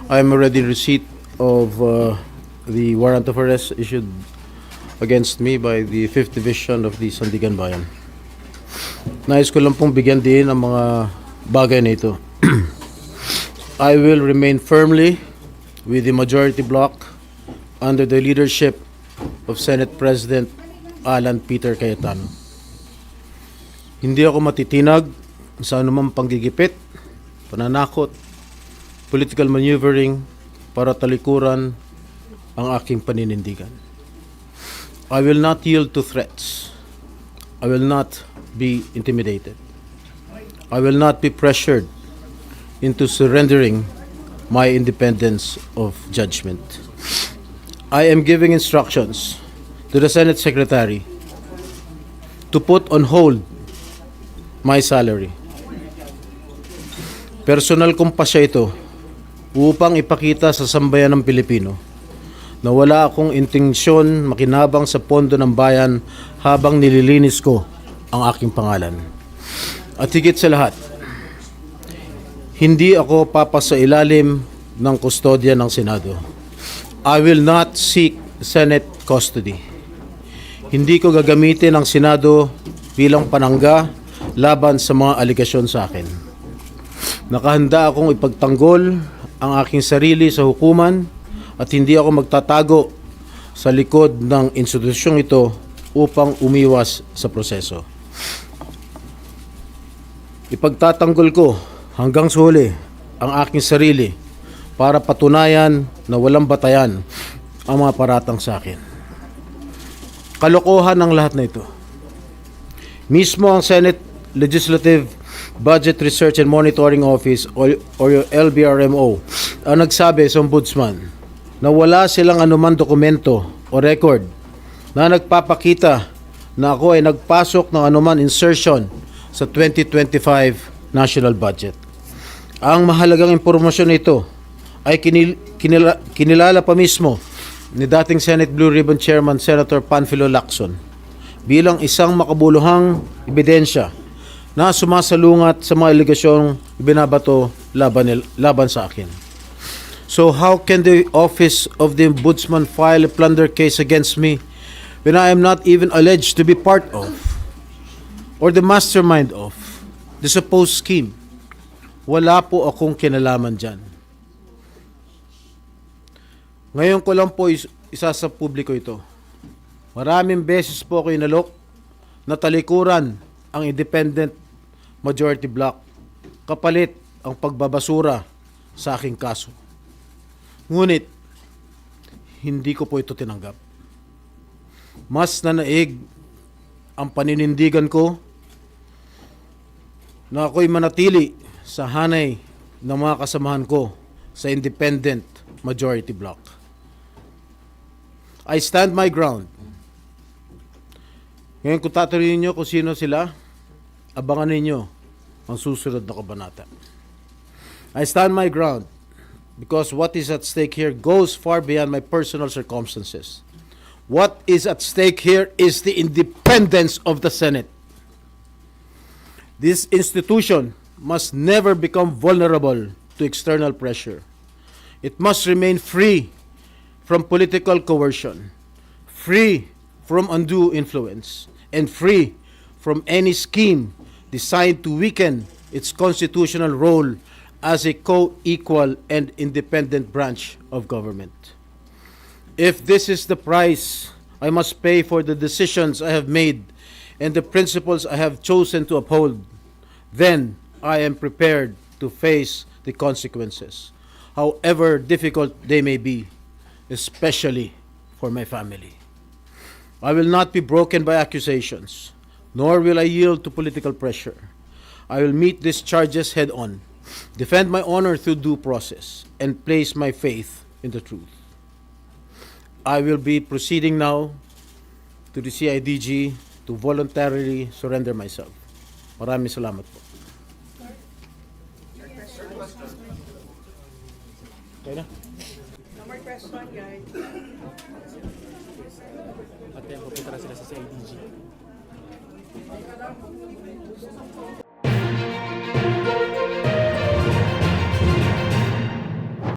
I'm already in receipt of the warrant of arrest issued against me by the 5th Division of the Sandigan Bayan. Nais ko lang pong bigyan din ang mga bagay na ito. I will remain firmly with the majority bloc under the leadership of Senate President Alan Peter Cayetano. Hindi ako matitinag sa anumang panggigipit, pananakot, political maneuvering para talikuran ang aking paninindigan. I will not yield to threats. I will not be intimidated. I will not be pressured into surrendering my independence of judgment. I am giving instructions to the Senate Secretary to put on hold my salary. Personal kong pasya ito upang ipakita sa sambayan ng Pilipino na wala akong intensyon makinabang sa pondo ng bayan habang nililinis ko ang aking pangalan. At higit sa lahat, hindi ako papasailalim ng kustodya ng Senado. I will not seek Senate custody. Hindi ko gagamitin ang Senado bilang panangga laban sa mga aligasyon sa akin. Nakahanda akong ipagtanggol ang aking sarili sa hukuman at hindi ako magtatago sa likod ng institusyong ito upang umiwas sa proseso. Ipagtatanggol ko hanggang sa huli ang aking sarili para patunayan na walang batayan ang mga paratang sa akin. Kalokohan ang lahat na ito. Mismo ang Senate Legislative Budget Research and Monitoring Office o LBRMO ang nagsabi sa Ombudsman na wala silang anumang dokumento o record na nagpapakita na ako ay nagpasok ng anuman insertion sa 2025 national budget. Ang mahalagang impormasyon nito ay kinilala pa mismo ni dating Senate Blue Ribbon Chairman Senator Panfilo Lacson bilang isang makabuluhang ebidensya na sumasalungat sa mga aligasyong binabato laban sa akin. So how can the Office of the Ombudsman file a plunder case against me when I am not even alleged to be part of or the mastermind of the supposed scheme? Wala po akong kinalaman dyan. Ngayon ko lang po isa sa publiko ito. Maraming beses po ako inalok na talikuran ang independent majority bloc kapalit ang pagbabasura sa aking kaso. Ngunit, hindi ko po ito tinanggap. Mas nanaig ang paninindigan ko na ako'y manatili sa hanay ng mga kasamahan ko sa independent majority bloc. I stand my ground. Ngayon kung tatanungin niyo kung sino sila, abangan ninyo ang susunod na kabanata. I stand my ground because what is at stake here goes far beyond my personal circumstances. What is at stake here is the independence of the Senate. This institution must never become vulnerable to external pressure. It must remain free from political coercion, free from undue influence, and free from any scheme designed to weaken its constitutional role as a co-equal and independent branch of government. If this is the price I must pay for the decisions I have made and the principles I have chosen to uphold, then I am prepared to face the consequences, however difficult they may be, especially for my family. I will not be broken by accusations, nor will I yield to political pressure. I will meet these charges head on, defend my honor through due process, and place my faith in the truth. I will be proceeding now to the CIDG to voluntarily surrender myself. Maraming salamat po. Okay na? No more question, guys. At yan, pupunta na sila sa CIDG.